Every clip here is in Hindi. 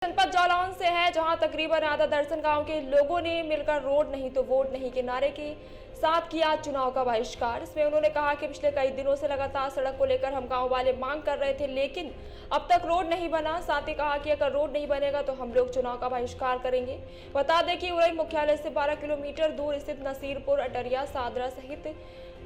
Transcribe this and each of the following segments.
जनपद जालौन से है, जहां तकरीबन आधा दर्जन गांव के लोगों ने मिलकर रोड नहीं तो वोट नहीं के नारे के साथ किया चुनाव का बहिष्कार। इसमें उन्होंने कहा कि पिछले कई दिनों से लगातार सड़क को लेकर हम गांव वाले मांग कर रहे थे, लेकिन अब तक रोड नहीं बना। साथ ही कहा कि अगर रोड नहीं बनेगा तो हम लोग चुनाव का बहिष्कार करेंगे। बता दें कि उरई मुख्यालय से 12 किलोमीटर दूर स्थित नसीरपुर, अटरिया, सादरा सहित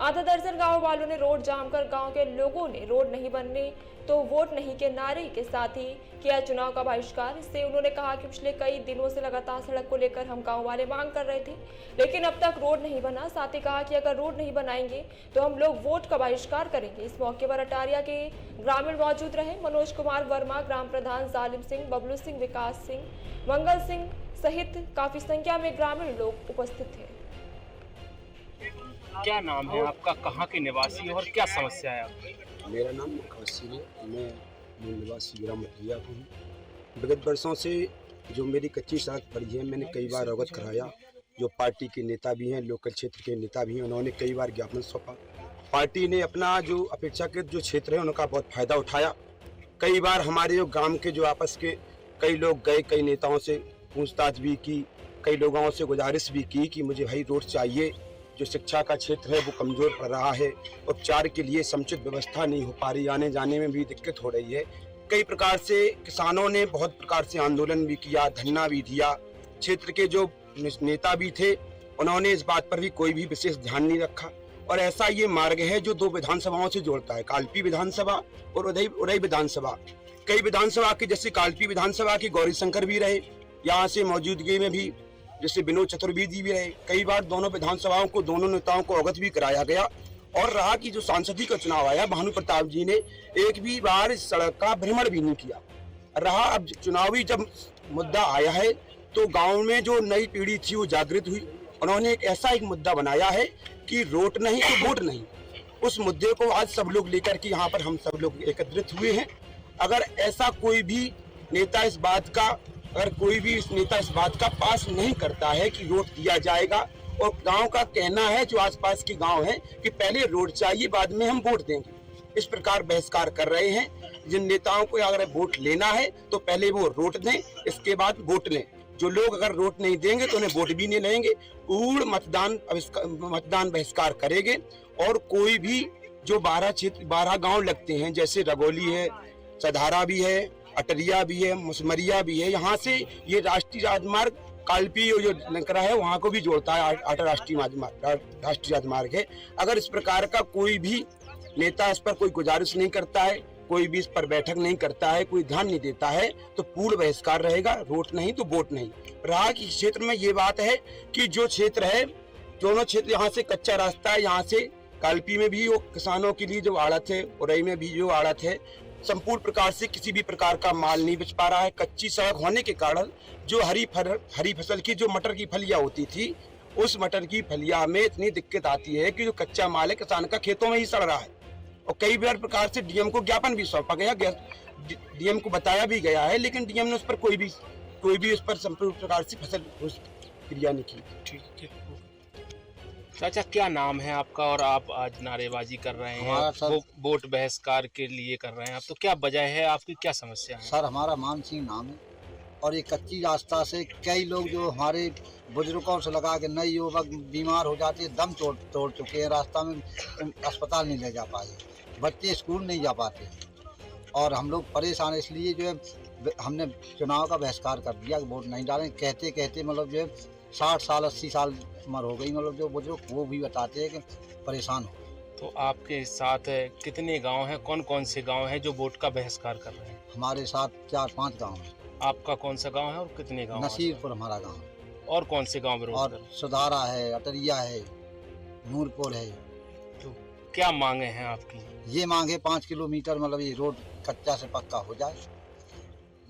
आधा दर्जन गांव वालों ने रोड जाम कर गांव के लोगों ने रोड नहीं बनने तो वोट नहीं के नारे के साथ ही किया चुनाव का बहिष्कार। इससे उन्होंने कहा कि पिछले कई दिनों से लगातार सड़क को लेकर हम गांव वाले मांग कर रहे थे, लेकिन अब तक रोड नहीं बना। साथ ही कहा कि अगर रोड नहीं बनाएंगे तो हम लोग वोट का बहिष्कार करेंगे। इस मौके पर अटारिया के ग्रामीण मौजूद रहे। मनोज कुमार वर्मा, ग्राम प्रधान जालिम सिंह, बबलू सिंह, विकास सिंह, मंगल सिंह सहित काफी संख्या में ग्रामीण लोग उपस्थित थे। क्या नाम है आपका, कहाँ के निवासी और क्या समस्या है आपकी? मेरा नाम मुखासिर है। मैं मूल निवासी ग्राम अटरिया को हूँ। विगत वर्षों से जो मेरी कच्ची सड़क पड़ी है, मैंने कई बार अवगत कराया। जो पार्टी के नेता भी हैं, लोकल क्षेत्र के नेता भी हैं, उन्होंने कई बार ज्ञापन सौंपा। पार्टी ने अपना जो अपेक्षाकृत जो क्षेत्र है उनका बहुत फायदा उठाया। कई बार हमारे जो ग्राम के जो आपस के कई लोग गए, कई नेताओं से पूछताछ भी की, कई लोगों से गुजारिश भी की कि मुझे भाई रोड चाहिए। जो शिक्षा का क्षेत्र है वो कमज़ोर पड़ रहा है, उपचार के लिए समुचित व्यवस्था नहीं हो पा रही, आने जाने में भी दिक्कत हो रही है। कई प्रकार से किसानों ने बहुत प्रकार से आंदोलन भी किया, धरना भी दिया। क्षेत्र के जो नेता भी थे उन्होंने इस बात पर भी कोई भी विशेष ध्यान नहीं रखा। और ऐसा ये मार्ग है जो दो विधानसभाओं से जोड़ता है, कालपी विधानसभा और उरई विधानसभा। कई विधानसभा की जैसे कालपी विधानसभा की गौरी शंकर भी रहे, यहाँ से मौजूदगी में भी जैसे विनोद चतुर्वेदी भी रहे। कई बार दोनों विधानसभाओं को, दोनों नेताओं को अवगत भी कराया गया। और रहा कि जो सांसदीय का चुनाव आया, भानु प्रताप जी ने एक भी बार इस सड़क का भ्रमण भी नहीं किया। रहा अब चुनावी जब मुद्दा आया है तो गांव में जो नई पीढ़ी थी वो जागृत हुई। उन्होंने एक ऐसा एक मुद्दा बनाया है कि रोड नहीं तो वोट नहीं। उस मुद्दे को आज सब लोग लेकर के यहाँ पर हम सब लोग एकत्रित हुए हैं। अगर ऐसा कोई भी नेता इस बात का पास नहीं करता है कि रोड दिया जाएगा, और गांव का कहना है, जो आसपास के गांव हैं, कि पहले रोड चाहिए बाद में हम वोट देंगे, इस प्रकार बहिष्कार कर रहे हैं। जिन नेताओं को अगर वोट लेना है तो पहले वो रोड दें, इसके बाद वोट लें। जो लोग अगर वोट नहीं देंगे तो उन्हें वोट भी नहीं लेंगे। पूर्ण मतदान बहिष्कार करेंगे। और कोई भी जो 12 गाँव लगते हैं, जैसे रगोली है, सधारा भी है, अटरिया भी है, मुसमरिया भी है, यहाँ से ये राष्ट्रीय राजमार्ग कालपी जो लंकरा है वहाँ को भी जोड़ता है। राष्ट्रीय राजमार्ग है। अगर इस प्रकार का कोई भी नेता इस पर कोई गुजारिश नहीं करता है, कोई भी इस पर बैठक नहीं करता है, कोई ध्यान नहीं देता है, तो पूर्ण बहिष्कार रहेगा। रोड नहीं तो वोट नहीं। रहा कि क्षेत्र में ये बात है कि जो क्षेत्र है, दोनों क्षेत्र, यहाँ से कच्चा रास्ता है, यहाँ से कालपी में भी वो किसानों के लिए जो आड़त है, उरई में भी जो आड़त है, संपूर्ण प्रकार से किसी भी प्रकार का माल नहीं बेच पा रहा है। कच्ची सड़क होने के कारण जो हरी फसल की जो मटर की फलियां होती थी, उस मटर की फलियां में इतनी दिक्कत आती है कि जो कच्चा माल है किसान का खेतों में ही सड़ रहा है। और कई बार प्रकार से डीएम को ज्ञापन भी सौंपा गया, डीएम को बताया भी गया है, लेकिन डीएम ने उस पर कोई भी उस पर संपूर्ण प्रकार से फसल क्रिया नहीं की। ठीक है चाचा, क्या नाम है आपका और आप आज नारेबाजी कर रहे हैं, वोट बहिष्कार के लिए कर रहे हैं आप, तो क्या वजह है, आपकी क्या समस्या है? सर, हमारा मान सिंह नाम है और ये कच्ची रास्ता से कई लोग जो हमारे बुजुर्गों से लगा के नए युवक बीमार हो जाते, दम तोड़ चुके हैं। रास्ता में अस्पताल नहीं ले जा पाए, बच्चे स्कूल नहीं जा पाते और हम लोग परेशान हैं। इसलिए जो है हमने चुनाव का बहिष्कार कर दिया कि वोट नहीं डालें। कहते कहते मतलब जो है 60 साल 80 साल उम्र हो गई, मतलब जो बुजुर्ग वो भी बताते हैं कि परेशान हो। तो आपके साथ कितने गांव हैं, कौन कौन से गांव हैं जो वोट का बहिष्कार कर रहे हैं? हमारे साथ 4-5 गाँव हैं। आपका कौन सा गांव है और कितने गांव? नसीरपुर हमारा गाँव है। और कौन से गांव विरोध और सुधारा है, अटरिया है, नूरपुर है। तो क्या मांगे हैं आपकी? ये मांगे 5 किलोमीटर मतलब ये रोड कच्चा से पक्का हो जाए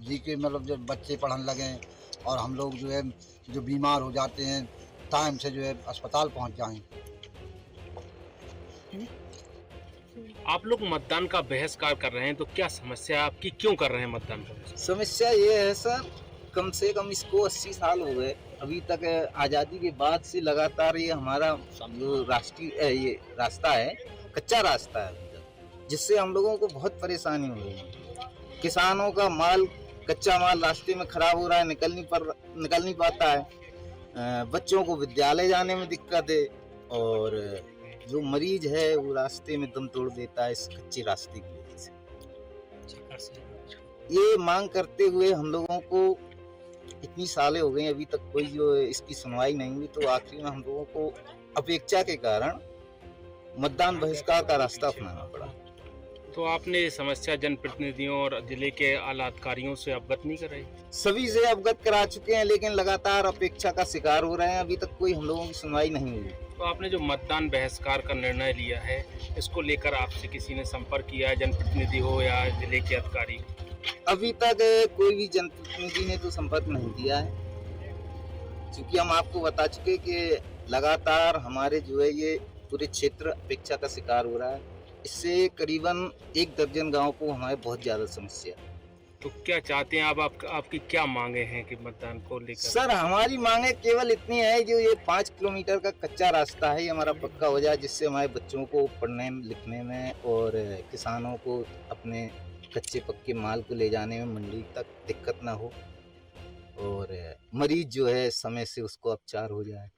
जी, के मतलब जो बच्चे पढ़ने लगे और हम लोग जो है जो बीमार हो जाते हैं टाइम से जो है अस्पताल पहुंच जाएं। आप लोग मतदान का बहिष्कार कर रहे हैं, तो क्या समस्या है आपकी, क्यों कर रहे हैं मतदान का? समस्या ये है सर, कम से कम इसको 80 साल हो गए, अभी तक आज़ादी के बाद से लगातार ये हमारा जो राष्ट्रीय ये रास्ता है कच्चा रास्ता है, जिससे हम लोगों को बहुत परेशानी हो रही है। किसानों का माल कच्चा माल रास्ते में खराब हो रहा है, निकल नहीं पाता है, बच्चों को विद्यालय जाने में दिक्कत है, और जो मरीज है वो रास्ते में दम तोड़ देता है इस कच्चे रास्ते की वजह से। ये मांग करते हुए हम लोगों को इतनी सालें हो गई, अभी तक कोई जो इसकी सुनवाई नहीं हुई, तो आखिर में हम लोगों को अपेक्षा के कारण मतदान बहिष्कार का रास्ता अपनाना पड़ा। तो आपने ये समस्या जनप्रतिनिधियों और जिले के आला अधिकारियों से अवगत नहीं कराई? सभी से अवगत करा चुके हैं, लेकिन लगातार अपेक्षा का शिकार हो रहे हैं, अभी तक कोई हम लोगों की सुनवाई नहीं हुई। तो आपने जो मतदान बहिष्कार का निर्णय लिया है, इसको लेकर आपसे किसी ने संपर्क किया है, जनप्रतिनिधि हो या जिले के अधिकारी? अभी तक कोई भी जनप्रतिनिधि ने तो संपर्क नहीं किया है, क्योंकि हम आपको बता चुके कि लगातार हमारे जो है ये पूरे क्षेत्र अपेक्षा का शिकार हो रहा है। इससे करीबन 1 दर्जन गांव को हमारे बहुत ज़्यादा समस्या है। तो क्या चाहते हैं आप आपकी क्या मांगे हैं कि मतदान को लेकर? सर, हमारी मांगे केवल इतनी है, जो ये 5 किलोमीटर का कच्चा रास्ता है, ये हमारा पक्का हो जाए, जिससे हमारे बच्चों को पढ़ने लिखने में और किसानों को अपने कच्चे पक्के माल को ले जाने में मंडी तक दिक्कत ना हो, और मरीज जो है समय से उसको उपचार हो जाए।